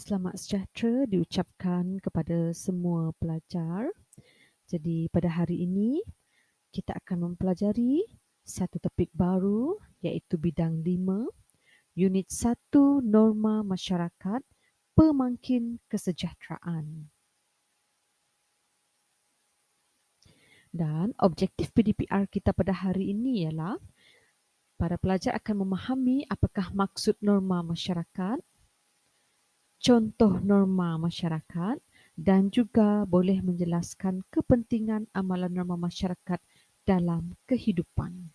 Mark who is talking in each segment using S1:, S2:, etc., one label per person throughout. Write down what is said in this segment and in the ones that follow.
S1: Selamat sejahtera diucapkan kepada semua pelajar. Jadi pada hari ini kita akan mempelajari satu topik baru iaitu bidang 5, unit 1 norma masyarakat, pemangkin kesejahteraan. Dan objektif PDPR kita pada hari ini ialah para pelajar akan memahami apakah maksud norma masyarakat, contoh norma masyarakat dan juga boleh menjelaskan kepentingan amalan norma masyarakat dalam kehidupan.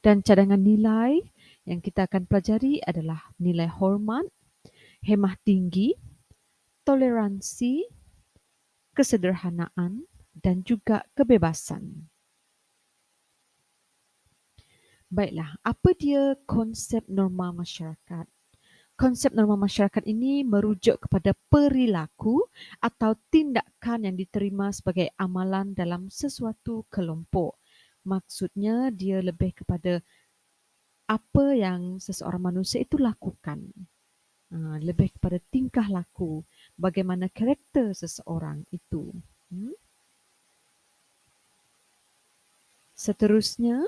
S1: Dan cadangan nilai yang kita akan pelajari adalah nilai hormat, hemah tinggi, toleransi, kesederhanaan dan juga kebebasan. Baiklah, apa dia konsep norma masyarakat? Konsep norma masyarakat ini merujuk kepada perilaku atau tindakan yang diterima sebagai amalan dalam sesuatu kelompok. Maksudnya dia lebih kepada apa yang seseorang manusia itu lakukan. Lebih kepada tingkah laku, bagaimana karakter seseorang itu. Seterusnya,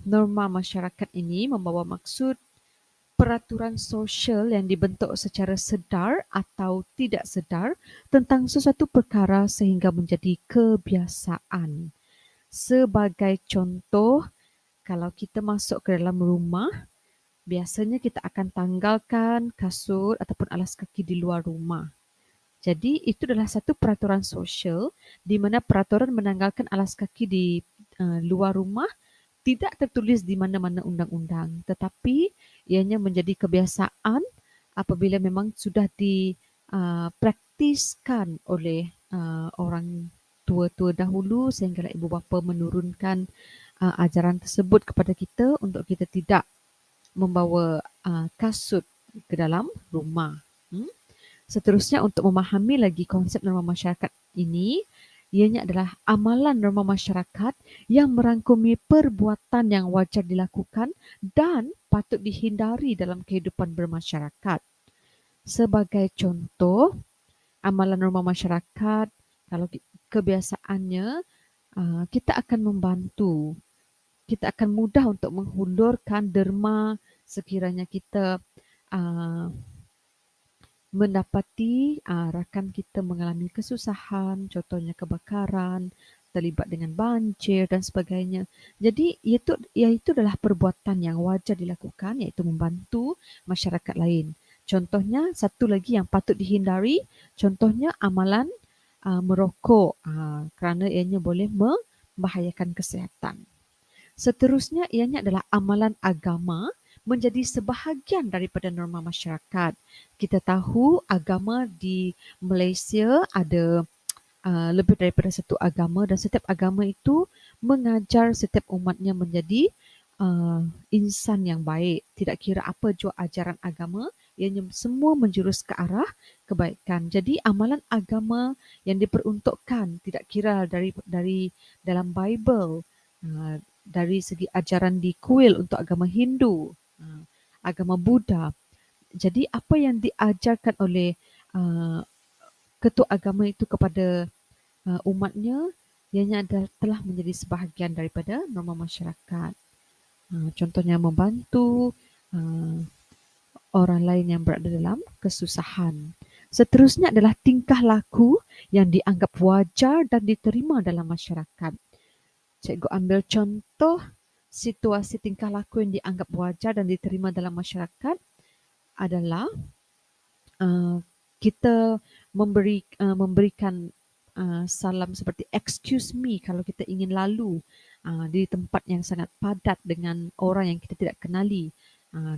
S1: norma masyarakat ini membawa maksud peraturan sosial yang dibentuk secara sedar atau tidak sedar tentang sesuatu perkara sehingga menjadi kebiasaan. Sebagai contoh, kalau kita masuk ke dalam rumah, biasanya kita akan tanggalkan kasut ataupun alas kaki di luar rumah. Jadi itu adalah satu peraturan sosial di mana peraturan menanggalkan alas kaki di luar rumah tidak tertulis di mana-mana undang-undang, tetapi ianya menjadi kebiasaan apabila memang sudah dipraktiskan oleh orang tua-tua dahulu sehingga ibu bapa menurunkan ajaran tersebut kepada kita untuk kita tidak membawa kasut ke dalam rumah. Seterusnya, untuk memahami lagi konsep norma masyarakat ini, ianya adalah amalan norma masyarakat yang merangkumi perbuatan yang wajar dilakukan dan patut dihindari dalam kehidupan bermasyarakat. Sebagai contoh, amalan norma masyarakat, kalau kebiasaannya, kita akan membantu. Kita akan mudah untuk menghulurkan derma sekiranya kita mendapati rakan kita mengalami kesusahan, contohnya kebakaran, terlibat dengan banjir dan sebagainya. Jadi itu adalah perbuatan yang wajar dilakukan, iaitu membantu masyarakat lain. Contohnya satu lagi yang patut dihindari, contohnya amalan merokok kerana ianya boleh membahayakan kesihatan. Seterusnya ianya adalah amalan agama menjadi sebahagian daripada norma masyarakat. Kita tahu agama di Malaysia ada lebih daripada satu agama dan setiap agama itu mengajar setiap umatnya menjadi insan yang baik. Tidak kira apa jua ajaran agama, ianya semua menjurus ke arah kebaikan. Jadi amalan agama yang diperuntukkan tidak kira dari dalam Bible, dari segi ajaran di kuil untuk agama Hindu, agama Buddha. Jadi apa yang diajarkan oleh ketua agama itu kepada umatnya, ianya telah menjadi sebahagian daripada norma masyarakat. Contohnya membantu orang lain yang berada dalam kesusahan. Seterusnya adalah tingkah laku yang dianggap wajar dan diterima dalam masyarakat. Cikgu ambil contoh situasi tingkah laku yang dianggap wajar dan diterima dalam masyarakat adalah kita memberikan salam seperti excuse me kalau kita ingin lalu di tempat yang sangat padat dengan orang yang kita tidak kenali.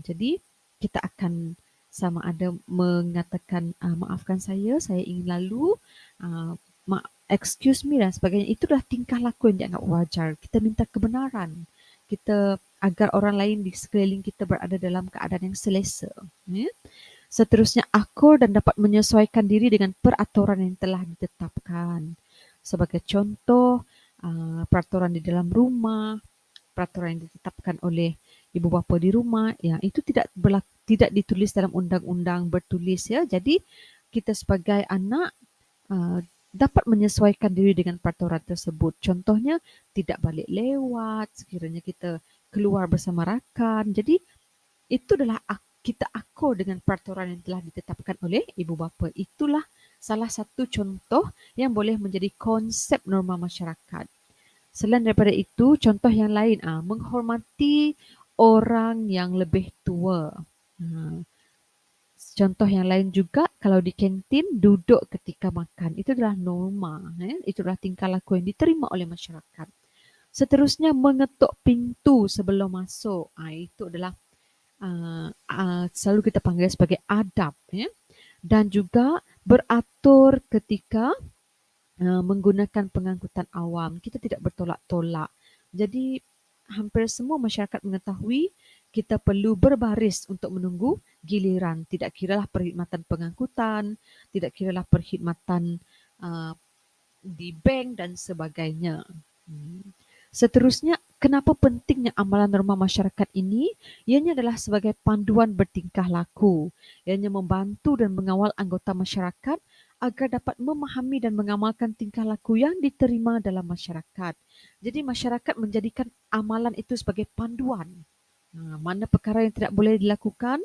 S1: Jadi kita akan sama ada mengatakan maafkan saya ingin lalu, excuse me dan sebagainya. Itulah tingkah laku yang dianggap wajar. Kita minta kebenaran. Kita agar orang lain di sekeliling kita berada dalam keadaan yang selesa. Seterusnya, akur dan dapat menyesuaikan diri dengan peraturan yang telah ditetapkan. Sebagai contoh, peraturan di dalam rumah, peraturan yang ditetapkan oleh ibu bapa di rumah, ya itu tidak ditulis dalam undang-undang bertulis ya. Jadi kita sebagai anak dapat menyesuaikan diri dengan peraturan tersebut. Contohnya tidak balik lewat sekiranya kita keluar bersama rakan. Jadi itu adalah kita akur dengan peraturan yang telah ditetapkan oleh ibu bapa. Itulah salah satu contoh yang boleh menjadi konsep norma masyarakat. Selain daripada itu, contoh yang lain, menghormati orang yang lebih tua. Contoh yang lain juga, kalau di kantin duduk ketika makan, itu adalah norma. Itu adalah tingkah laku yang diterima oleh masyarakat. Seterusnya, mengetuk pintu sebelum masuk. Itu adalah selalu kita panggil sebagai adab. Dan juga beratur ketika menggunakan pengangkutan awam. Kita tidak bertolak-tolak. Jadi hampir semua masyarakat mengetahui kita perlu berbaris untuk menunggu giliran. Tidak kiralah perkhidmatan pengangkutan, tidak kiralah perkhidmatan uh, di bank dan sebagainya. Seterusnya, kenapa pentingnya amalan norma masyarakat ini? Ianya adalah sebagai panduan bertingkah laku. Ianya membantu dan mengawal anggota masyarakat agar dapat memahami dan mengamalkan tingkah laku yang diterima dalam masyarakat. Jadi masyarakat menjadikan amalan itu sebagai panduan. Mana perkara yang tidak boleh dilakukan,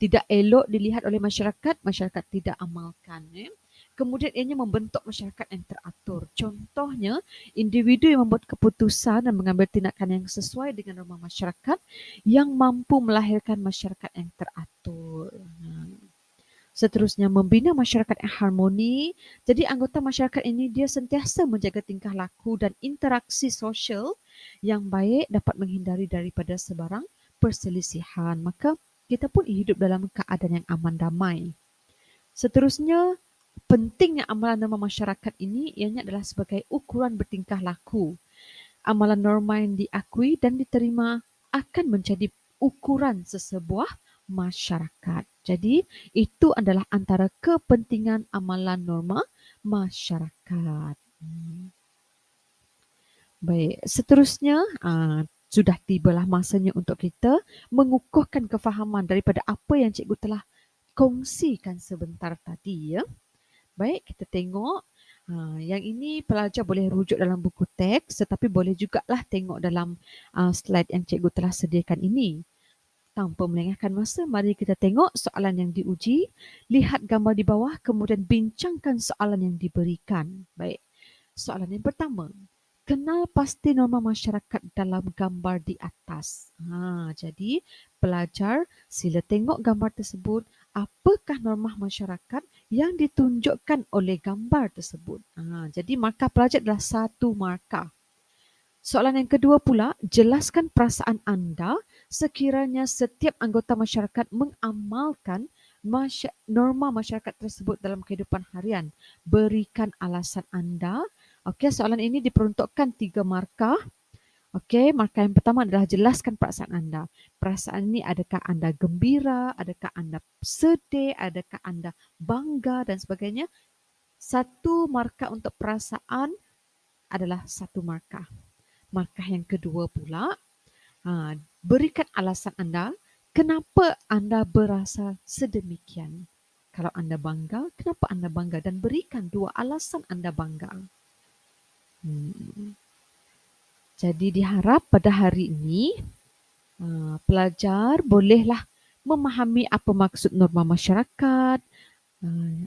S1: tidak elok dilihat oleh masyarakat, masyarakat tidak amalkan. Kemudian ianya membentuk masyarakat yang teratur. Contohnya, individu yang membuat keputusan dan mengambil tindakan yang sesuai dengan norma masyarakat yang mampu melahirkan masyarakat yang teratur. Seterusnya, membina masyarakat yang harmoni. Jadi anggota masyarakat ini dia sentiasa menjaga tingkah laku dan interaksi sosial yang baik dapat menghindari daripada sebarang perselisihan. Maka kita pun hidup dalam keadaan yang aman damai. Seterusnya, pentingnya amalan norma masyarakat ini ianya adalah sebagai ukuran bertingkah laku. Amalan norma yang diakui dan diterima akan menjadi ukuran sesebuah masyarakat. Jadi, itu adalah antara kepentingan amalan norma masyarakat. Baik, seterusnya sudah tibalah masanya untuk kita mengukuhkan kefahaman daripada apa yang cikgu telah kongsikan sebentar tadi ya. Baik, kita tengok. Yang ini pelajar boleh rujuk dalam buku teks tetapi boleh jugalah tengok dalam slide yang cikgu telah sediakan ini. Tanpa melengahkan masa, mari kita tengok soalan yang diuji. Lihat gambar di bawah kemudian bincangkan soalan yang diberikan. Baik, soalan yang pertama. Kenal pasti norma masyarakat dalam gambar di atas. Jadi pelajar sila tengok gambar tersebut. Apakah norma masyarakat yang ditunjukkan oleh gambar tersebut? Jadi markah pelajar adalah 1 markah. Soalan yang kedua pula, jelaskan perasaan anda sekiranya setiap anggota masyarakat mengamalkan norma masyarakat tersebut dalam kehidupan harian. Berikan alasan anda. Okey, soalan ini diperuntukkan 3 markah. Okey, markah yang pertama adalah jelaskan perasaan anda. Perasaan ini adakah anda gembira, adakah anda sedih, adakah anda bangga dan sebagainya. 1 markah untuk perasaan adalah 1 markah. Markah yang kedua pula, berikan alasan anda kenapa anda berasa sedemikian. Kalau anda bangga, kenapa anda bangga? Dan berikan 2 alasan anda bangga. Jadi diharap pada hari ini pelajar bolehlah memahami apa maksud norma masyarakat,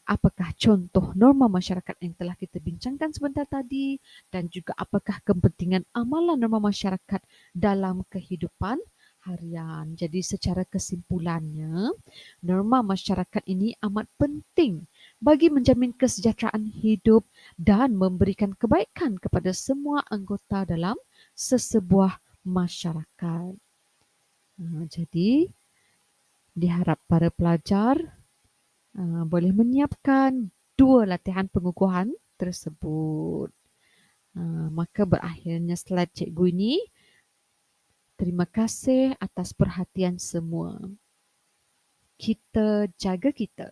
S1: apakah contoh norma masyarakat yang telah kita bincangkan sebentar tadi dan juga apakah kepentingan amalan norma masyarakat dalam kehidupan harian. Jadi secara kesimpulannya, norma masyarakat ini amat penting bagi menjamin kesejahteraan hidup dan memberikan kebaikan kepada semua anggota dalam sesebuah masyarakat. Jadi diharap para pelajar boleh menyiapkan 2 latihan pengukuhan tersebut. Maka berakhirnya slide cikgu ini. Terima kasih atas perhatian semua. Kita jaga kita.